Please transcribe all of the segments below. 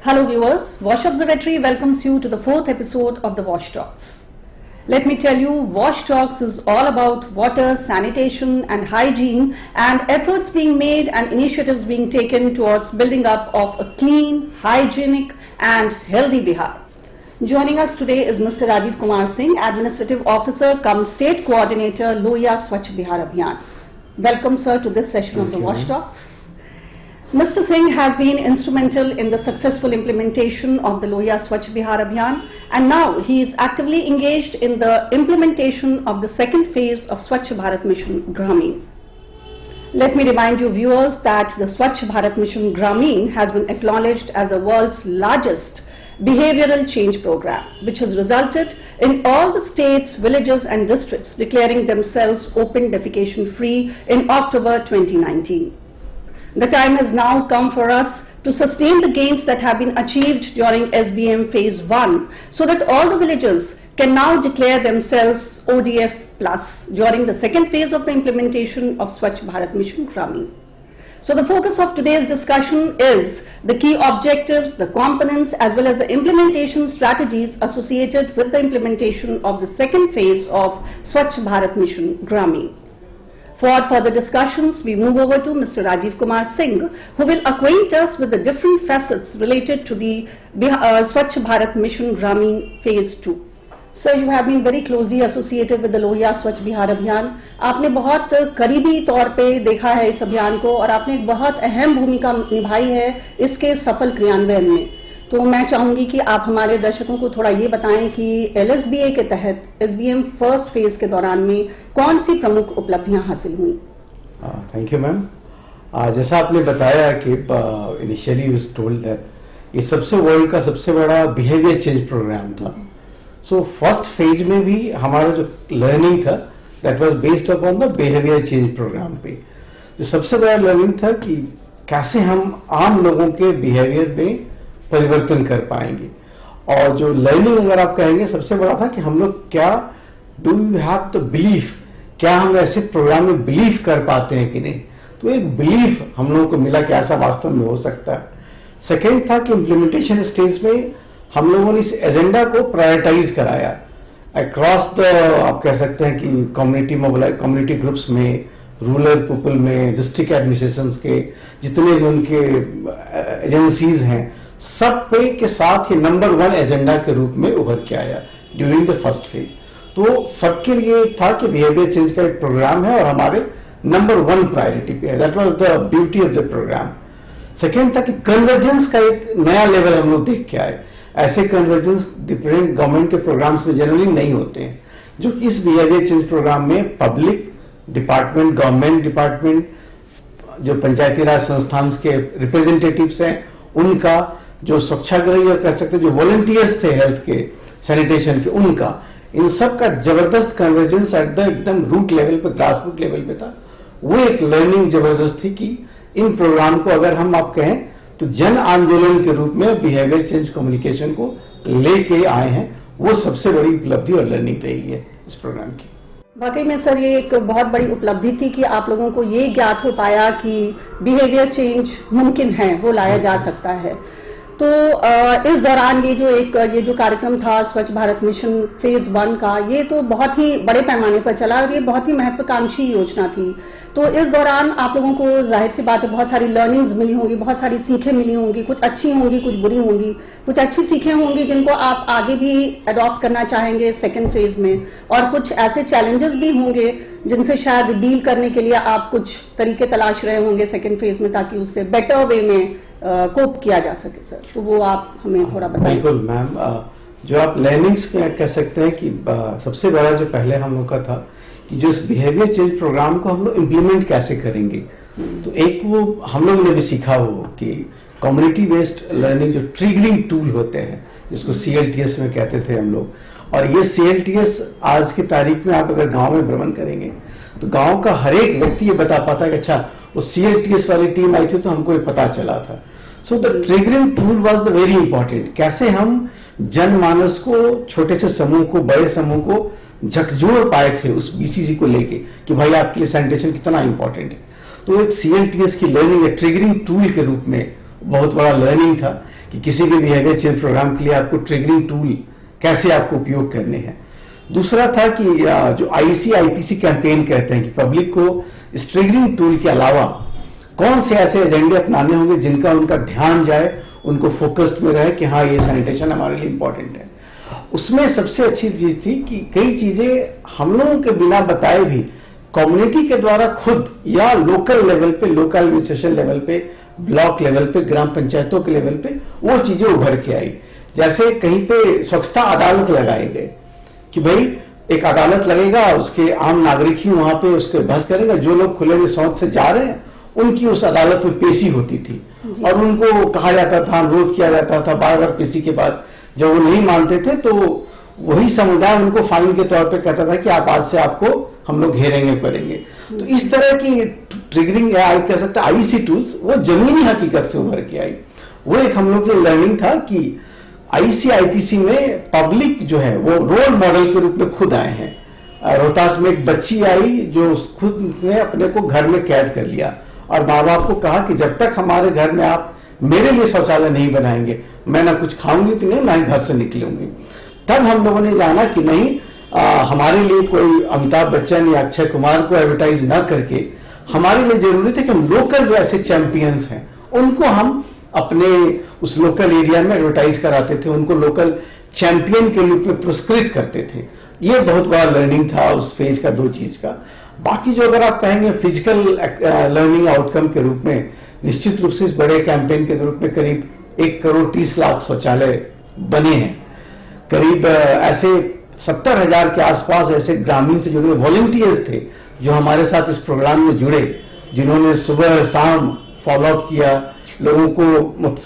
Hello viewers, Wash Observatory welcomes you to the fourth episode of the Wash Talks. Let me tell you, Wash Talks is all about water, sanitation and hygiene and efforts being made and initiatives being taken towards building up of a clean, hygienic and healthy Bihar. Joining us today is Mr. Rajiv Kumar Singh, Administrative Officer cum State Coordinator, Lohia Swachh Bihar Abhiyan. Welcome sir to this session of the Wash Talks. Mr. Singh has been instrumental in the successful implementation of the Lohia Swachh Bihar Abhiyan, and now he is actively engaged in the implementation of the second phase of Swachh Bharat Mission Gramin. Let me remind you viewers that the Swachh Bharat Mission Gramin has been acknowledged as the world's largest behavioral change program, which has resulted in all the states, villages and districts declaring themselves open defecation free in October 2019. The time has now come for us to sustain the gains that have been achieved during SBM Phase 1 so that all the villages can now declare themselves ODF plus during the second phase of the implementation of Swachh Bharat Mission Gramin. So the focus of today's discussion is the key objectives, the components as well as the implementation strategies associated with the implementation of the second phase of Swachh Bharat Mission Gramin. For further discussions, we move over to Mr. Rajiv Kumar Singh, who will acquaint us with the different facets related to the Swachh Bharat Mission Gramin Phase 2. Sir, you have been very closely associated with the Lohia Swachh Bihar Abhiyan. आपने बहुत करीबी तौर पे देखा है इस अभियान को और आपने एक बहुत अहम भूमिका निभाई है इसके सफल क्रियान्वयन में. तो मैं चाहूंगी कि आप हमारे दर्शकों को थोड़ा ये बताएं कि LSBA के तहत SBM फर्स्ट फेज के दौरान में कौन सी प्रमुख उपलब्धियां हासिल हुई. Thank you ma'am. जैसा आपने बताया कि इनिशियली वाज टोल्ड दैट ये वर्ल्ड का सबसे बड़ा बिहेवियर चेंज प्रोग्राम था. सो फर्स्ट फेज में भी हमारा जो लर्निंग था that was based upon the behaviour change programme पे. जो सबसे बड़ा लर्निंग था कि कैसे हम आम लोगों के बिहेवियर में परिवर्तन कर पाएंगे. और जो लर्निंग अगर आप कहेंगे सबसे बड़ा था कि हम लोग क्या do you have the belief, क्या हम ऐसे प्रोग्राम में बिलीव कर पाते हैं कि नहीं. तो एक बिलीफ हम लोगों को मिला कि ऐसा वास्तव में हो सकता है. सेकेंड था कि इम्प्लीमेंटेशन स्टेज में हम लोगों ने इस एजेंडा को प्रायोरिटाइज कराया अक्रॉस द, आप कह सकते हैं कि कम्युनिटी ग्रुप्स में, रूरल पीपल में, डिस्ट्रिक्ट एडमिनिस्ट्रेशन के जितने भी उनके एजेंसीज हैं सब पे के साथ ही नंबर 1 एजेंडा के रूप में उभर के आया ड्यूरिंग द फर्स्ट फेज. तो सबके लिए था कि बिहेवियर चेंज का एक प्रोग्राम है और हमारे नंबर 1 प्रायोरिटी पे है. That was the beauty of the programme. Second था कि कन्वर्जेंस का एक नया लेवल हम लोग देख के आए. ऐसे कन्वर्जेंस डिफरेंट गवर्नमेंट के प्रोग्राम्स में जनरली नहीं होते हैं, जो कि इस बिहेवियर चेंज प्रोग्राम में पब्लिक डिपार्टमेंट, गवर्नमेंट डिपार्टमेंट, जो पंचायती राज संस्थान के रिप्रेजेंटेटिव्स हैं उनका, जो स्वच्छाग्रही और कह सकते जो वॉलंटियर्स थे हेल्थ के, सैनिटेशन के, उनका, इन सब का जबरदस्त कन्वर्जेंस एट द एकदम रूट लेवल पे, ग्रास रूट लेवल पे था. वो एक लर्निंग जबरदस्त थी कि इन प्रोग्राम को अगर हम आप कहें तो जन आंदोलन के रूप में बिहेवियर चेंज कम्युनिकेशन को लेके आए हैं. वो सबसे बड़ी उपलब्धि और लर्निंग रही है इस प्रोग्राम की. वाकई में सर ये एक बहुत बड़ी उपलब्धि थी कि आप लोगों को ये ज्ञात हो पाया कि बिहेवियर चेंज मुमकिन है, वो लाया जा सकता है. तो इस दौरान ये जो कार्यक्रम था स्वच्छ भारत मिशन फेज 1 का, ये तो बहुत ही बड़े पैमाने पर चला और ये बहुत ही महत्वाकांक्षी योजना थी. तो इस दौरान आप लोगों को जाहिर सी बात है बहुत सारी लर्निंग्स मिली होंगी, बहुत सारी सीखें मिली होंगी, कुछ अच्छी होंगी, कुछ बुरी होंगी, कुछ अच्छी सीखें होंगी जिनको आप आगे भी अडॉप्ट करना चाहेंगे सेकेंड फेज में, और कुछ ऐसे चैलेंजेस भी होंगे जिनसे शायद डील करने के लिए आप कुछ तरीके तलाश रहे होंगे सेकेंड फेज में ताकि उससे बेटर वे में कोप किया जा सके. सर तो वो आप हमें थोड़ा बताइए. बिल्कुल मैम. जो आप लर्निंग्स में कह सकते हैं कि सबसे बड़ा जो पहले हम लोग का था कि जो इस बिहेवियर चेंज प्रोग्राम को हम लोग इम्प्लीमेंट कैसे करेंगे. तो एक वो हम लोगों ने भी सीखा हो कि कम्युनिटी बेस्ड लर्निंग जो ट्रिगरिंग टूल होते हैं जिसको CLTS में कहते थे हम लोग, और ये CLTS आज की तारीख में आप अगर गांव में भ्रमण करेंगे तो गांव का हर एक व्यक्ति ये बता पाता है कि अच्छा वो CLTS वाली टीम आई थी तो हमको ये पता चला था. So the triggering tool was the very important. कैसे हम जनमानस को, छोटे से समूह को, बड़े समूह को झकझोर पाए थे उस BCG को लेके कि भाई आपके लिए सैनिटेशन कितना इंपॉर्टेंट है. तो एक CLTS की लर्निंग या ट्रिगरिंग टूल के रूप में बहुत बड़ा लर्निंग था कि किसी भी बिहेवियर चेंज प्रोग्राम के लिए आपको ट्रिगरिंग टूल कैसे आपको उपयोग करने हैं। दूसरा था कि जो IEC-IPC कैंपेन कहते हैं कि पब्लिक को इस ट्रिगरिंग टूल के अलावा कौन से ऐसे एजेंडे अपनाने होंगे जिनका उनका ध्यान जाए, उनको फोकस्ड में रहे कि हाँ ये सैनिटेशन हमारे लिए इंपॉर्टेंट है। उसमें सबसे अच्छी चीज थी कि कई चीजें हम लोगों के बिना बताए भी कम्युनिटी के द्वारा खुद या लोकल लेवल पे, लोकल एडमिनिस्ट्रेशन लेवल पे, ब्लॉक लेवल पे, ग्राम पंचायतों के लेवल पे वो चीजें उभर के आई। जैसे कहीं पे स्वच्छता अदालत लगाए गए कि भाई एक अदालत लगेगा, उसके आम नागरिक ही वहां पे उसके बहस करेगा। जो लोग खुले में शौच से जा रहे हैं उनकी उस अदालत में पेशी होती थी और उनको कहा जाता था, अनुरोध किया जाता था बार बार पेशी के बाद। जब वो नहीं मानते थे तो वही समुदाय उनको फाइन के तौर पे कहता था कि आप आज से आपको हम लोग घेरेंगे करेंगे। तो इस तरह की ट्रिगरिंग कह सकते हैं IEC टूल्स वो जमीनी हकीकत से उभर के आई। वो एक हम लोग की लर्निंग था कि IEC-IPC में पब्लिक जो है वो रोल मॉडल के रूप में खुद आए हैं। रोहतास में एक बच्ची आई जो खुद ने अपने को घर में कैद कर लिया और माँ बाप को कहा कि जब तक हमारे घर में आप मेरे लिए शौचालय नहीं बनाएंगे मैं ना कुछ खाऊंगी पीने ना ही घर से निकलूंगी। तब हम लोगों ने जाना कि नहीं, हमारे लिए कोई अमिताभ बच्चन या अक्षय कुमार को एडवर्टाइज ना करके हमारे लिए जरूरी थे कि हम लोकल जो ऐसे चैंपियंस हैं उनको हम अपने उस लोकल एरिया में एडवर्टाइज कराते थे, उनको लोकल चैंपियन के रूप में पुरस्कृत करते थे। ये बहुत बड़ा लर्निंग था उस फेज का, 2 चीज का। बाकी जो अगर आप कहेंगे फिजिकल लर्निंग आउटकम के रूप में, निश्चित रूप से इस बड़े कैंपेन के रूप में करीब 1,30,00,000 शौचालय बने हैं। करीब ऐसे 70,000 के आसपास ऐसे ग्रामीण से जुड़े वॉलंटियर्स थे जो हमारे साथ इस प्रोग्राम में जुड़े, जिन्होंने सुबह शाम फॉलोअप किया, लोगों को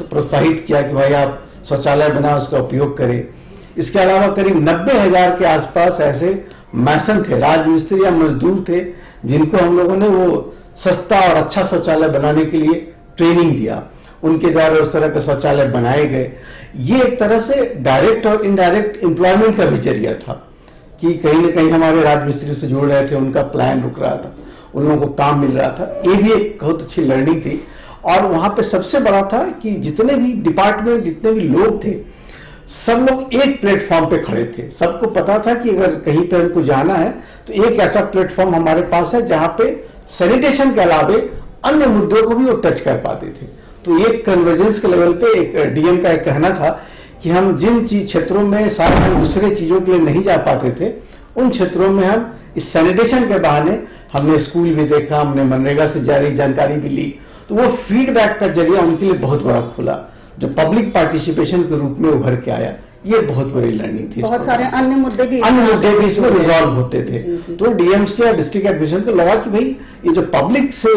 प्रोत्साहित किया कि भाई आप शौचालय बना उसका उपयोग करें। इसके अलावा करीब 90,000 के आसपास ऐसे मैसन थे, राजमिस्त्री या मजदूर थे, जिनको हम लोगों ने वो सस्ता और अच्छा शौचालय बनाने के लिए ट्रेनिंग दिया। उनके द्वारा उस तरह के शौचालय बनाए गए। ये एक तरह से डायरेक्ट और इनडायरेक्ट एम्प्लॉयमेंट का भी जरिया था कि कहीं ना कहीं हमारे राजमिस्त्री से जुड़ रहे थे, उनका प्लान रुक रहा था, उन लोगों को काम मिल रहा था। ये भी एक बहुत अच्छी लर्निंग थी। और वहां पे सबसे बड़ा था कि जितने भी डिपार्टमेंट, जितने भी लोग थे, सब लोग एक प्लेटफॉर्म पे खड़े थे। सबको पता था कि अगर कहीं पे उनको जाना है तो एक ऐसा प्लेटफॉर्म हमारे पास है जहां पे सैनिटेशन के अलावे अन्य मुद्दों को भी वो टच कर पाते थे। तो ये कन्वर्जेंस के लेवल पे एक डीएम का एक कहना था कि हम जिन क्षेत्रों में शायद हम दूसरे चीजों के लिए नहीं जा पाते थे, उन क्षेत्रों में हम इस सैनिटेशन के बहाने हमने स्कूल भी देखा, हमने मनरेगा से जारी जानकारी भी ली। तो वो फीडबैक का जरिया उनके लिए बहुत बड़ा खुला, जो पब्लिक पार्टिसिपेशन के रूप में उभर के आया। ये बहुत बड़ी लर्निंग थी। बहुत सारे अन्य मुद्दे भी इसमें रिजॉल्व होते थे। तो डीएम्स के डिस्ट्रिक्ट एडमिनिस्ट्रेशन को लगा कि भाई ये जो पब्लिक से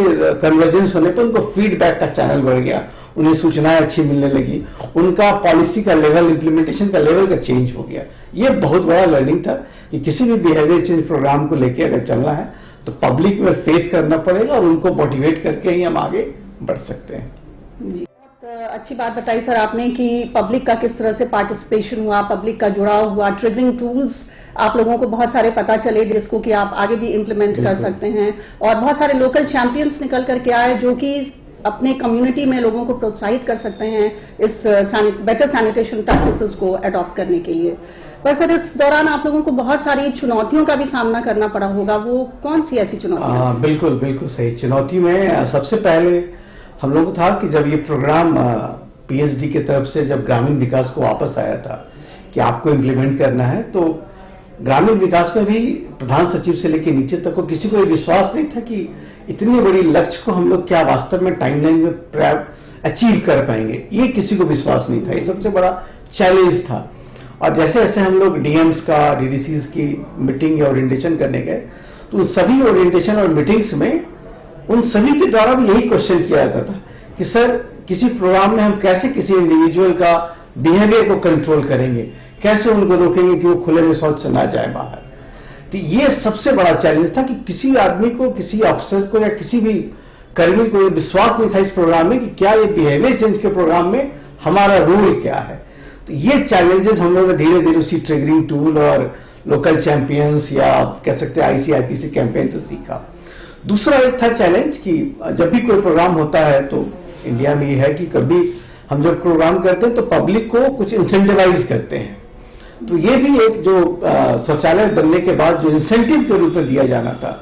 कन्वर्जेंस होने पर उनको फीडबैक का चैनल बढ़ गया, उन्हें सूचनाएं अच्छी मिलने लगी, उनका पॉलिसी का लेवल, इंप्लीमेंटेशन का लेवल का चेंज हो गया। ये बहुत बड़ा लर्निंग था कि किसी भी बिहेवियर चेंज प्रोग्राम को लेकर अगर चलना है तो पब्लिक में फेथ करना पड़ेगा और उनको मोटिवेट करके ही हम आगे बढ़ सकते हैं। जी, अच्छी बात बताई सर आपने कि पब्लिक का किस तरह से पार्टिसिपेशन हुआ, पब्लिक का जुड़ाव हुआ, ट्रिगरिंग टूल्स आप लोगों को बहुत सारे पता चले जिसको कि आप आगे भी इम्प्लीमेंट कर सकते हैं। और बहुत सारे लोकल चैंपियंस निकल करके आए जो कि अपने कम्युनिटी में लोगों को प्रोत्साहित कर सकते हैं इस बेटर सैनिटेशन प्रैक्टिसेस को अडॉप्ट करने के लिए। पर सर इस दौरान आप लोगों को बहुत सारी चुनौतियों का भी सामना करना पड़ा होगा, वो कौन सी ऐसी चुनौतियां? बिल्कुल बिल्कुल सही। चुनौती में सबसे पहले हम लोग को था कि जब ये प्रोग्राम पीएचडी की तरफ से जब ग्रामीण विकास को वापस आया था कि आपको इम्प्लीमेंट करना है, तो ग्रामीण विकास में भी प्रधान सचिव से लेकर नीचे तक को किसी को ये विश्वास नहीं था कि इतनी बड़ी लक्ष्य को हम लोग क्या वास्तव में टाइमलाइन में अचीव कर पाएंगे। ये किसी को विश्वास नहीं था। ये सबसे बड़ा चैलेंज था। और जैसे जैसे हम लोग डीएम्स का, डीडीसीज की मीटिंग या ओरिएंटेशन करने गए, तो उन सभी ओरिएंटेशन और मीटिंग्स में उन सभी के द्वारा भी यही क्वेश्चन किया जाता था कि सर किसी प्रोग्राम में हम कैसे किसी इंडिविजुअल का बिहेवियर को कंट्रोल करेंगे, कैसे उनको रोकेंगे कि वो खुले में शौच से ना जाए बाहर। तो ये सबसे बड़ा चैलेंज था कि किसी आदमी को, किसी अफसर को या किसी भी कर्मी को विश्वास नहीं था इस प्रोग्राम में कि क्या ये बिहेवियर चेंज के प्रोग्राम में हमारा रोल क्या है। तो ये चैलेंजेस हम लोगों ने धीरे धीरे उसी ट्रिगरिंग टूल और लोकल चैंपियंस या कह सकते हैं IEC-IPC कैंपेन से सीखा। दूसरा एक था चैलेंज कि जब भी कोई प्रोग्राम होता है तो इंडिया में ये है कि कभी हम जब प्रोग्राम करते हैं तो पब्लिक को कुछ इंसेंटिवाइज करते हैं, तो ये भी एक जो शौचालय बनने के बाद जो इंसेंटिव के रूप में दिया जाना था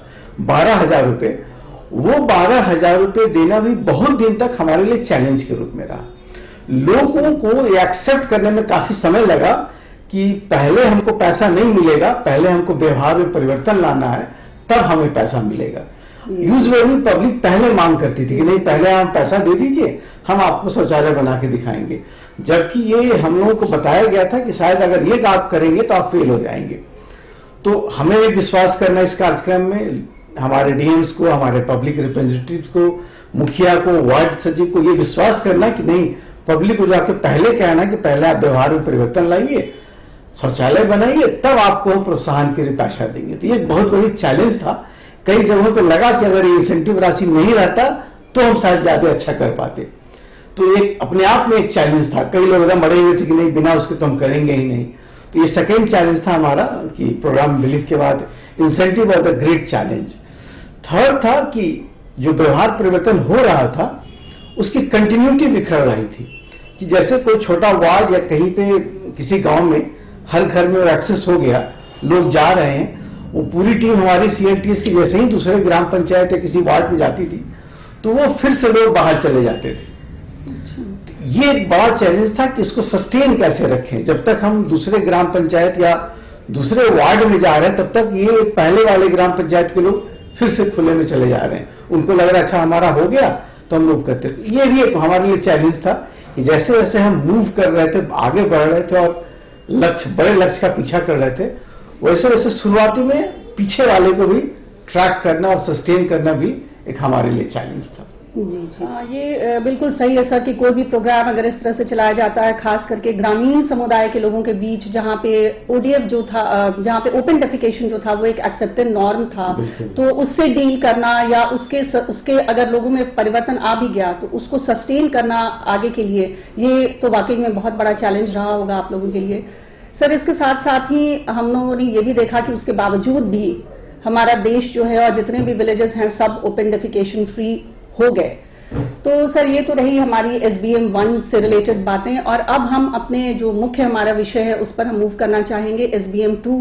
12,000 रुपए, वो 12,000 रुपए देना भी बहुत दिन तक हमारे लिए चैलेंज के रूप में रहा। लोगों को एक्सेप्ट करने में काफी समय लगा कि पहले हमको पैसा नहीं मिलेगा, पहले हमको व्यवहार में परिवर्तन लाना है, तब हमें पैसा मिलेगा। यूजुअली पब्लिक पहले मांग करती थी कि नहीं पहले आप पैसा दे दीजिए, हम आपको शौचालय बना के दिखाएंगे, जबकि ये हम लोगों को बताया गया था कि शायद अगर ये आप करेंगे तो आप फेल हो जाएंगे। तो हमें एक विश्वास करना इस कार्यक्रम में, हमारे डीएम्स को, हमारे पब्लिक रिप्रेजेंटेटिव्स को, मुखिया को, वार्ड सचिव को ये विश्वास करना कि नहीं, पब्लिक को जाके पहले कहना कि पहले आप व्यवहार में परिवर्तन लाइए, शौचालय बनाइए, तब आपको हम प्रोत्साहन के लिए पैसा देंगे। तो ये एक बहुत बड़ी चैलेंज था। कई जगहों पे लगा कि अगर ये इंसेंटिव राशि नहीं रहता तो हम शायद ज्यादा अच्छा कर पाते। तो एक अपने आप में एक चैलेंज था। कई लोग एकदम अड़े हुए थे कि नहीं बिना उसके तो हम करेंगे ही नहीं। तो ये सेकेंड चैलेंज था हमारा कि प्रोग्राम बिलीफ के बाद इंसेंटिव और द ग्रेट चैलेंज। थर्ड था कि जो व्यवहार परिवर्तन हो रहा था उसकी कंटिन्यूटी बिखर रही थी, कि जैसे कोई छोटा वार्ड या कहीं पे किसी गांव में हर घर में एक्सेस हो गया, लोग जा रहे हैं, वो पूरी टीम हमारी सीएलटीएस की जैसे ही दूसरे ग्राम पंचायत या किसी वार्ड में जाती थी तो वो फिर से लोग बाहर चले जाते थे। ये एक बड़ा चैलेंज था कि इसको सस्टेन कैसे रखें। जब तक हम दूसरे ग्राम पंचायत या दूसरे वार्ड में जा रहे हैं तब तक ये पहले वाले ग्राम पंचायत के लोग फिर से खुले में चले जा रहे हैं। उनको लग रहा है अच्छा हमारा हो गया तो हम मूव करते थे। ये भी एक हमारे लिए चैलेंज था कि जैसे जैसे हम मूव कर रहे थे, आगे बढ़ रहे थे और बड़े लक्ष्य का पीछा कर रहे थे, वैसे वैसे शुरुआती में पीछे वाले को भी ट्रैक करना और सस्टेन करना भी एक हमारे लिए चैलेंज था। जी ये बिल्कुल सही है सर कि कोई भी प्रोग्राम अगर इस तरह से चलाया जाता है, खास करके ग्रामीण समुदाय के लोगों के बीच, जहाँ पे ओडीएफ जो था, जहाँ पे ओपन डेफिकेशन जो था वो एक एक्सेप्टेड नॉर्म था, तो उससे डील करना या उसके अगर लोगों में परिवर्तन आ भी गया तो उसको सस्टेन करना आगे के लिए, ये तो वाकई में बहुत बड़ा चैलेंज रहा होगा आप लोगों के लिए। सर इसके साथ साथ ही हम लोगों ने ये भी देखा कि उसके बावजूद भी हमारा देश जो है और जितने भी विलेजेस हैं सब ओपन डेफिकेशन फ्री हो गए। तो सर ये तो रही हमारी SBM 1 से रिलेटेड बातें, और अब हम अपने जो मुख्य हमारा विषय है उस पर हम मूव करना चाहेंगे। SBM 2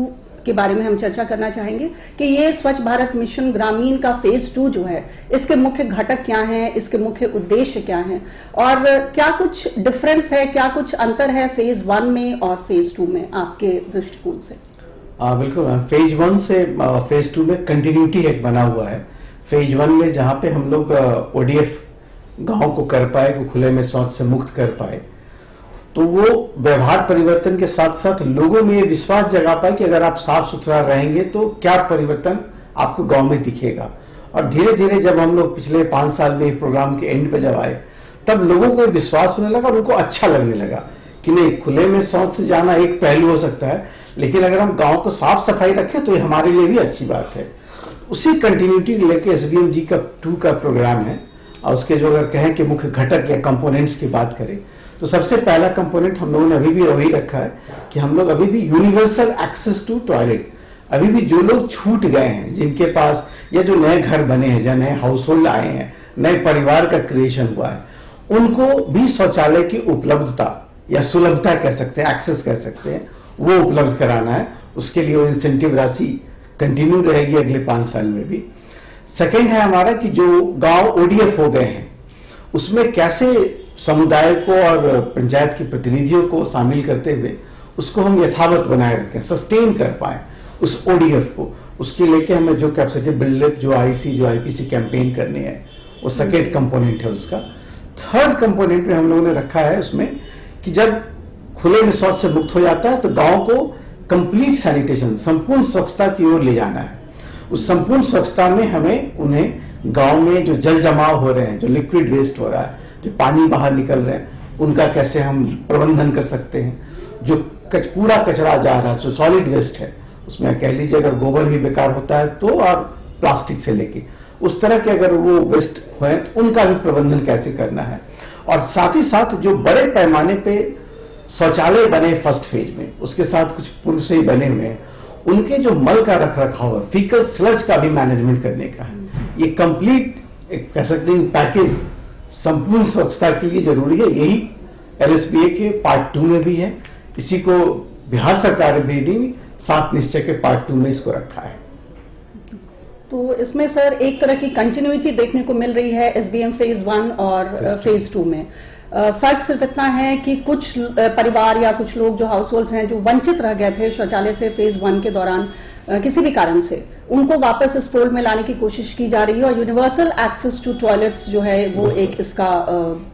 के बारे में हम चर्चा करना चाहेंगे कि ये स्वच्छ भारत मिशन ग्रामीण का फेज 2 जो है, इसके मुख्य घटक क्या हैं, इसके मुख्य उद्देश्य क्या हैं, और क्या कुछ डिफरेंस है, क्या कुछ अंतर है फेज 1 में और फेज 2 में आपके दृष्टिकोण से? बिल्कुल मैम, फेज 1 से फेज 2 में कंटिन्यूटी एक बना हुआ है। फेज 1 में जहाँ पे हम लोग ODF गांव को कर पाए, को खुले में शौच से मुक्त कर पाए, तो वो व्यवहार परिवर्तन के साथ साथ लोगों में ये विश्वास जगा पाए कि अगर आप साफ सुथरा रहेंगे तो क्या परिवर्तन आपको गांव में दिखेगा। और धीरे धीरे जब हम लोग पिछले 5 साल में प्रोग्राम के एंड पे जब आए तब लोगों को विश्वास होने लगा और उनको अच्छा लगने लगा कि नहीं, खुले में शौच से जाना एक पहलू हो सकता है, लेकिन अगर हम गांव को साफ सफाई रखें तो ये हमारे लिए भी अच्छी बात है। उसी कंटिन्यूटी लेके SBM 2 का प्रोग्राम है। और उसके जो अगर कहें कि मुख्य घटक या कंपोनेंट्स की बात करें तो सबसे पहला कंपोनेंट हम लोगों ने अभी भी वही रखा है कि हम लोग अभी भी यूनिवर्सल एक्सेस टू टॉयलेट, अभी भी जो लोग छूट गए हैं, जिनके पास या जो नए घर बने हैं, जो नए हाउस होल्ड आए हैं, नए परिवार का क्रिएशन हुआ है, उनको भी शौचालय की उपलब्धता या सुलभता कह सकते हैं, एक्सेस कह सकते हैं, वो उपलब्ध कराना है। उसके लिए वो इंसेंटिव राशि कंटिन्यू रहेगी अगले 5 साल में भी। सेकेंड है हमारा कि जो गांव ODF हो गए हैं उसमें कैसे समुदाय को और पंचायत के प्रतिनिधियों को शामिल करते हुए उसको हम यथावत बनाए रखें, सस्टेन कर पाए उस ODF को। उसके लेके हमें जो कैपेसिटी बिल्डअप, जो IC, जो IPC कैंपेन करने हैं, वो सेकेंड कंपोनेंट है उसका। थर्ड कंपोनेंट में हम लोगों ने रखा है उसमें कि जब खुले में शौच से मुक्त हो जाता है तो गांव को कंप्लीट सैनिटेशन, संपूर्ण स्वच्छता की ओर ले जाना है। उस संपूर्ण स्वच्छता में हमें उन्हें गांव में जो जल जमाव हो रहे हैं, जो लिक्विड वेस्ट हो रहा है, जो पानी बाहर निकल रहे हैं, उनका कैसे हम प्रबंधन कर सकते हैं। जो कूड़ा कचरा जा रहा है, जो सॉलिड वेस्ट है, उसमें कह लीजिए अगर गोबर भी बेकार होता है तो, और प्लास्टिक से लेके उस तरह के अगर वो वेस्ट हुए तो उनका भी प्रबंधन कैसे करना है। और साथ ही साथ जो बड़े पैमाने पे शौचालय बने फर्स्ट फेज में, उसके साथ कुछ पूर्व से ही बने हुए हैं, उनके जो मल का रख रखाव है, फीकल स्लज का भी मैनेजमेंट करने का है। ये कंप्लीट एक कह सकते हैं पैकेज संपूर्ण स्वच्छता के लिए जरूरी है। यही LSBA के पार्ट 2 में भी है। इसी को बिहार सरकार ने भी 7 निश्चय के पार्ट 2 में इसको रखा है। तो इसमें सर एक तरह की कंटिन्यूटी देखने को मिल रही है SBM फेज 1 और फेज 2 में। फर्क सिर्फ इतना है कि कुछ परिवार या कुछ लोग जो हाउस होल्ड्स हैं जो वंचित रह गए थे शौचालय से फेज 1 के दौरान किसी भी कारण से, उनको वापस इस फोल्ड में लाने की कोशिश की जा रही है और यूनिवर्सल एक्सेस टू टॉयलेट्स जो है वो एक इसका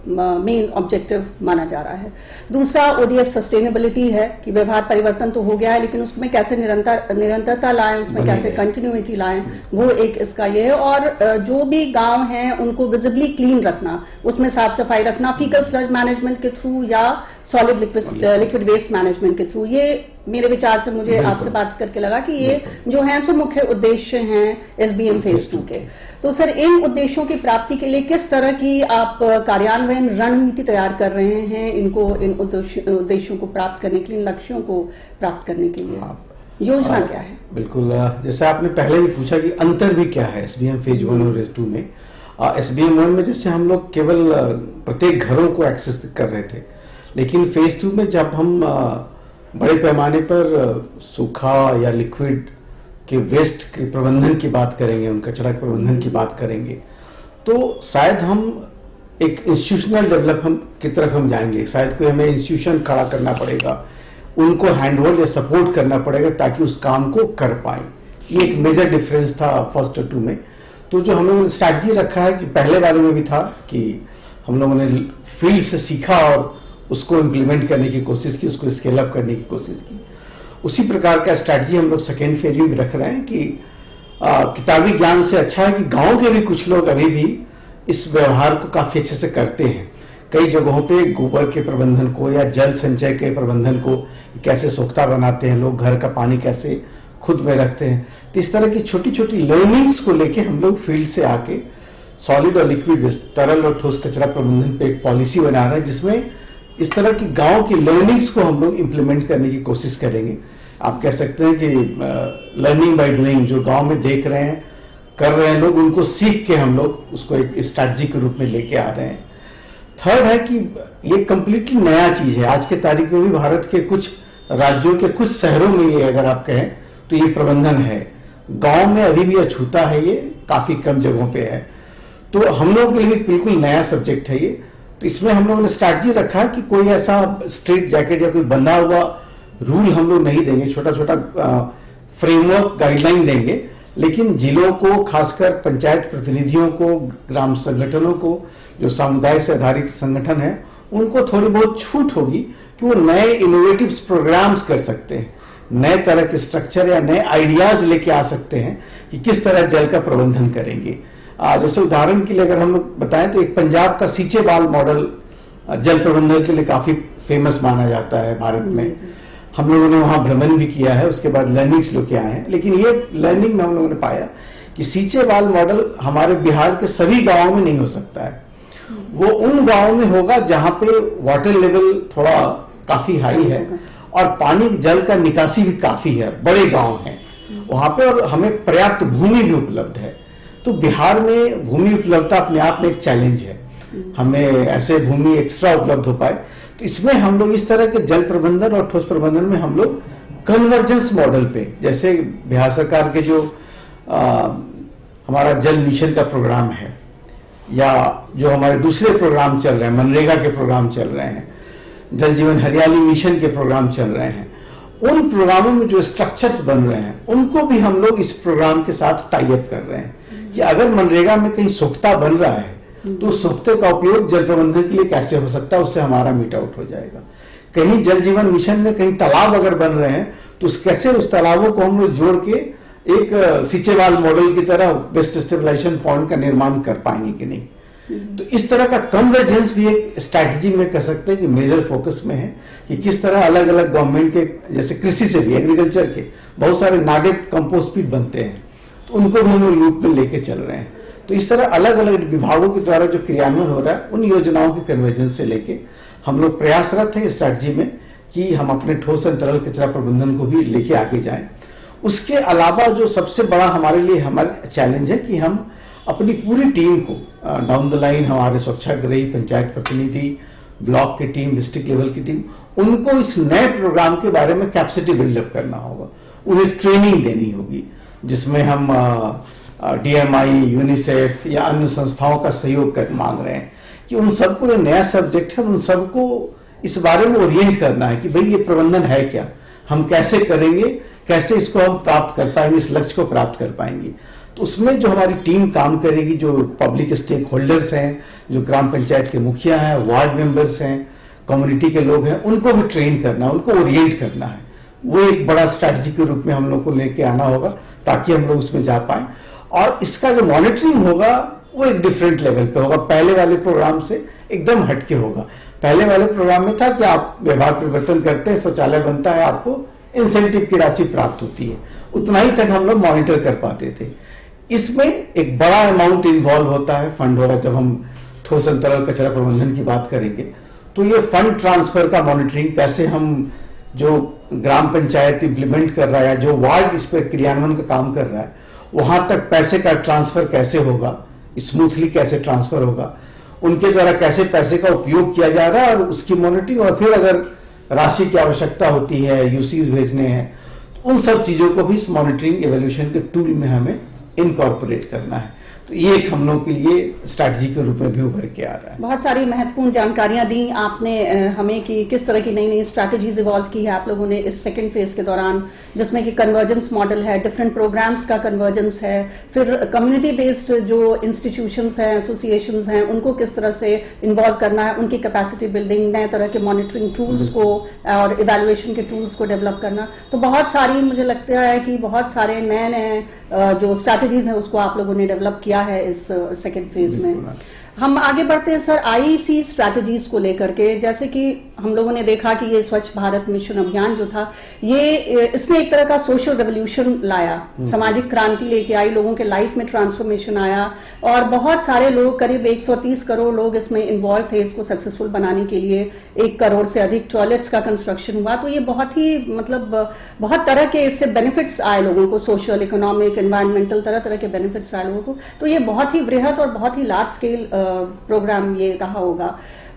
मेन ऑब्जेक्टिव माना जा रहा है। दूसरा ODF सस्टेनेबिलिटी है कि व्यवहार परिवर्तन तो हो गया है लेकिन उसमें कैसे निरंतरता लाएं, उसमें कैसे कंटिन्यूटी लाएं, वो एक इसका ये है। और जो भी गांव हैं उनको विजिबली क्लीन रखना, उसमें साफ सफाई रखना फीकल स्लज मैनेजमेंट के थ्रू या सॉलिड लिक्विड वेस्ट मैनेजमेंट के थ्रू। ये मेरे विचार से मुझे आपसे बात करके लगा कि ये जो है सो मुख्य उद्देश्य हैं SBM फेज 2 के। तो सर इन उद्देश्यों की प्राप्ति के लिए किस तरह की आप कार्यान्वयन रणनीति तैयार कर रहे हैं इनको, इन उद्देश्यों को प्राप्त करने के लिए, इन लक्ष्यों को प्राप्त करने के लिए योजना क्या है? बिल्कुल, जैसे आपने पहले भी पूछा कि अंतर भी क्या है SBM फेज 1 और फेज 2 में। SBM 1 में जैसे हम लोग केवल प्रत्येक घरों को एक्सेस कर रहे थे, लेकिन फेज 2 में जब हम बड़े पैमाने पर सूखा या लिक्विड के वेस्ट के प्रबंधन की बात करेंगे, उनका कचरा के प्रबंधन की बात करेंगे, तो शायद हम एक इंस्टीट्यूशनल डेवलपमेंट की तरफ हम जाएंगे। शायद कोई हमें इंस्टीट्यूशन खड़ा करना पड़ेगा, उनको हैंडहोल्ड या सपोर्ट करना पड़ेगा ताकि उस काम को कर पाए। ये एक मेजर डिफरेंस था फर्स्ट और 2 में। तो जो हम लोगों ने स्ट्रैटेजी रखा है कि पहले वाले में भी था कि हम लोगों ने फील्ड से सीखा और उसको इम्प्लीमेंट करने की कोशिश की, उसको स्केल अप करने की कोशिश की। उसी प्रकार का स्ट्रैटेजी हम लोग सेकेंड फेज में भी रख रहे हैं कि किताबी ज्ञान से अच्छा है कि गांव के भी कुछ लोग अभी भी इस व्यवहार को काफी अच्छे से करते हैं। कई जगहों पे गोबर के प्रबंधन को या जल संचय के प्रबंधन को कैसे सोख्ता बनाते हैं लोग, घर का पानी कैसे खुद में रखते हैं। तो इस तरह की छोटी छोटी लर्निंग्स को लेके हम लोग फील्ड से आके सॉलिड और लिक्विड वेस्ट, तरल और ठोस कचरा प्रबंधन पे एक पॉलिसी बना रहे हैं जिसमें इस तरह की गांव की लर्निंग्स को हम लोग इंप्लीमेंट करने की कोशिश करेंगे। आप कह सकते हैं कि लर्निंग बाय डूइंग, जो गांव में देख रहे हैं, कर रहे हैं लोग, उनको सीख के हम लोग उसको एक स्ट्रैटेजी के रूप में लेके आ रहे हैं। थर्ड है कि ये कंप्लीटली नया चीज है। आज के तारीख में भी भारत के कुछ राज्यों के कुछ शहरों में ये अगर आप कहें तो ये प्रबंधन है। गांव में अभी भी अछूता है, ये काफी कम जगहों पे है। तो हम लोगों के लिए बिल्कुल नया सब्जेक्ट है ये। तो इसमें हम लोगों ने स्ट्रैटेजी रखा कि कोई ऐसा स्ट्रेट जैकेट या कोई बंधा हुआ रूल हम लोग नहीं देंगे, छोटा छोटा फ्रेमवर्क गाइडलाइन देंगे, लेकिन जिलों को, खासकर पंचायत प्रतिनिधियों को, ग्राम संगठनों को, जो समुदाय से आधारित संगठन है, उनको थोड़ी बहुत छूट होगी कि वो नए इनोवेटिव प्रोग्राम्स कर सकते हैं, नए तरह के स्ट्रक्चर या नए आइडियाज लेके आ सकते हैं कि किस तरह जल का प्रबंधन करेंगे। जैसे उदाहरण के लिए अगर हम लोग बताएं तो एक पंजाब का सीचेवाल मॉडल जल प्रबंधन के लिए काफी फेमस माना जाता है भारत में। हम लोगों ने वहां भ्रमण भी किया है, उसके बाद लर्निंग्स लेके आए हैं। लेकिन ये लर्निंग में हम लोगों ने पाया कि सीचेवाल मॉडल हमारे बिहार के सभी गांवों में नहीं हो सकता है। वो उन गांवों में होगा जहां पे वाटर लेवल थोड़ा काफी हाई है और पानी जल का निकासी भी काफी है, बड़े गांव हैं वहां पे, और हमें पर्याप्त भूमि भी उपलब्ध है। तो बिहार में भूमि उपलब्धता अपने आप में एक चैलेंज है, हमें ऐसे भूमि एक्स्ट्रा उपलब्ध हो पाए। तो इसमें हम लोग इस तरह के जल प्रबंधन और ठोस प्रबंधन में हम लोग कन्वर्जेंस मॉडल पे, जैसे बिहार सरकार के जो हमारा जल मिशन का प्रोग्राम है या जो हमारे दूसरे प्रोग्राम चल रहे हैं, मनरेगा के प्रोग्राम चल रहे हैं, जल जीवन हरियाली मिशन के प्रोग्राम चल रहे हैं, उन प्रोग्रामों में जो स्ट्रक्चर्स बन रहे हैं उनको भी हम लोग इस प्रोग्राम के साथ टाई अप कर रहे हैं कि अगर मनरेगा में कहीं सोख्ता बन रहा है तो उस सोख्ते का उपयोग जल प्रबंधन के लिए कैसे हो सकता है, उससे हमारा मीट आउट हो जाएगा। कहीं जल जीवन मिशन में कहीं तालाब अगर बन रहे हैं तो कैसे उस तालाबों को हम लोग जोड़ के एक सीचेवाल मॉडल की तरह बेस्ट स्टेबलाइजेशन पॉइंट का निर्माण कर पाएंगे कि नहीं। तो इस तरह का कन्वर्जेंस भी एक स्ट्रैटेजी में कह सकते हैं कि मेजर फोकस में है कि किस तरह अलग अलग गवर्नमेंट के, जैसे कृषि से भी, एग्रीकल्चर के बहुत सारे नाडेप कंपोस्ट भी बनते हैं, तो उनको भी हम लूप में लेके चल रहे हैं। तो इस तरह अलग अलग विभागों के द्वारा जो क्रियान्वयन हो रहा है उन योजनाओं के कन्वर्जेंस से लेके हम लोग प्रयासरत है स्ट्रैटेजी में कि हम अपने ठोस और तरल कचरा प्रबंधन को भी लेके आगे जाएं। उसके अलावा जो सबसे बड़ा हमारे लिए हमारा चैलेंज है कि हम अपनी पूरी टीम को डाउन द लाइन, हमारे स्वच्छाग्रही, पंचायत प्रतिनिधि, ब्लॉक की टीम, डिस्ट्रिक्ट लेवल की टीम, उनको इस नए प्रोग्राम के बारे में कैपेसिटी बिल्डअप करना होगा, उन्हें ट्रेनिंग देनी होगी, जिसमें हम DMI, यूनिसेफ या अन्य संस्थाओं का सहयोग मांग रहे हैं कि उन सबको ये नया सब्जेक्ट है, उन सबको इस बारे में ओरिएंट करना है कि भाई ये प्रबंधन है क्या, हम कैसे करेंगे, कैसे इसको हम प्राप्त कर पाएंगे, इस लक्ष्य को प्राप्त कर पाएंगे। तो उसमें जो हमारी टीम काम करेगी, जो पब्लिक स्टेक होल्डर्स हैं, जो ग्राम पंचायत के मुखिया हैं, वार्ड मेंबर्स हैं, कम्युनिटी के लोग हैं, उनको भी ट्रेन करना है, उनको ओरिएंट करना है। वो एक बड़ा स्ट्रैटेजी के रूप में हम लोग को लेके आना होगा ताकि हम लोग उसमें जा पाए। और इसका जो मॉनिटरिंग होगा वो एक डिफरेंट लेवल पे होगा, पहले वाले प्रोग्राम से एकदम हटके होगा। पहले वाले प्रोग्राम में था कि आप व्यवहार परिवर्तन करते हैं, शौचालय बनता है, आपको इंसेंटिव की राशि प्राप्त होती है, उतना ही तक हम लोग मॉनिटर कर पाते थे। इसमें एक बड़ा अमाउंट इन्वॉल्व होता है, फंड होगा। जब हम ठोस एवं तरल कचरा प्रबंधन की बात करेंगे तो ये फंड ट्रांसफर का मॉनिटरिंग, कैसे हम जो ग्राम पंचायत इंप्लीमेंट कर रहा है या जो वार्ड इस पर क्रियान्वयन का काम कर रहा है, वहां तक पैसे का ट्रांसफर कैसे होगा, स्मूथली कैसे ट्रांसफर होगा, उनके द्वारा कैसे पैसे का उपयोग किया जा रहा है, और उसकी मॉनिटरिंग। और फिर अगर राशि की आवश्यकता होती है, यूसीज भेजने हैं, तो उन सब चीजों को भी इस मॉनिटरिंग एवोल्यूशन के टूल में हमें इनकॉर्पोरेट करना है। तो ये एक हम लोग के लिए स्ट्रैटेजी के रूप में भी उभर के आ रहा है। बहुत सारी महत्वपूर्ण जानकारियां दी आपने हमें कि किस तरह की नई नई स्ट्रैटेजीज इवॉल्व की है आप लोगों ने इस सेकंड फेज के दौरान, जिसमें कि कन्वर्जेंस मॉडल है, डिफरेंट प्रोग्राम्स का कन्वर्जेंस है, फिर कम्युनिटी बेस्ड जो इंस्टीट्यूशंस हैं, एसोसिएशंस हैं, उनको किस तरह से इन्वॉल्व करना है, उनकी कैपेसिटी बिल्डिंग, नए तरह के मॉनिटरिंग टूल्स को और इवेल्युएशन के टूल्स को डेवलप करना। तो बहुत सारी, मुझे लगता है कि बहुत सारे नए नए जो स्ट्रैटेजीज हैं उसको आप लोगों ने डेवलप किया है इस सेकेंड फेज में। हम आगे बढ़ते हैं सर IEC स्ट्रैटेजीज को लेकर के। जैसे कि हम लोगों ने देखा कि ये स्वच्छ भारत मिशन अभियान जो था, ये इसने एक तरह का सोशल रेवोल्यूशन लाया, सामाजिक क्रांति लेके आई, लोगों के लाइफ में ट्रांसफॉर्मेशन आया, और बहुत सारे लोग, करीब 130 करोड़ लोग इसमें इन्वॉल्व थे इसको सक्सेसफुल बनाने के लिए। 1 करोड़ से अधिक टॉयलेट्स का कंस्ट्रक्शन हुआ। तो ये बहुत ही, मतलब बहुत तरह के इससे बेनिफिट्स आए लोगों को, सोशल, इकोनॉमिक, एनवायरमेंटल, तरह तरह के बेनिफिट्स आए लोगों को। तो ये बहुत ही बृहद और बहुत ही लार्ज स्केल प्रोग्राम ये रहा होगा।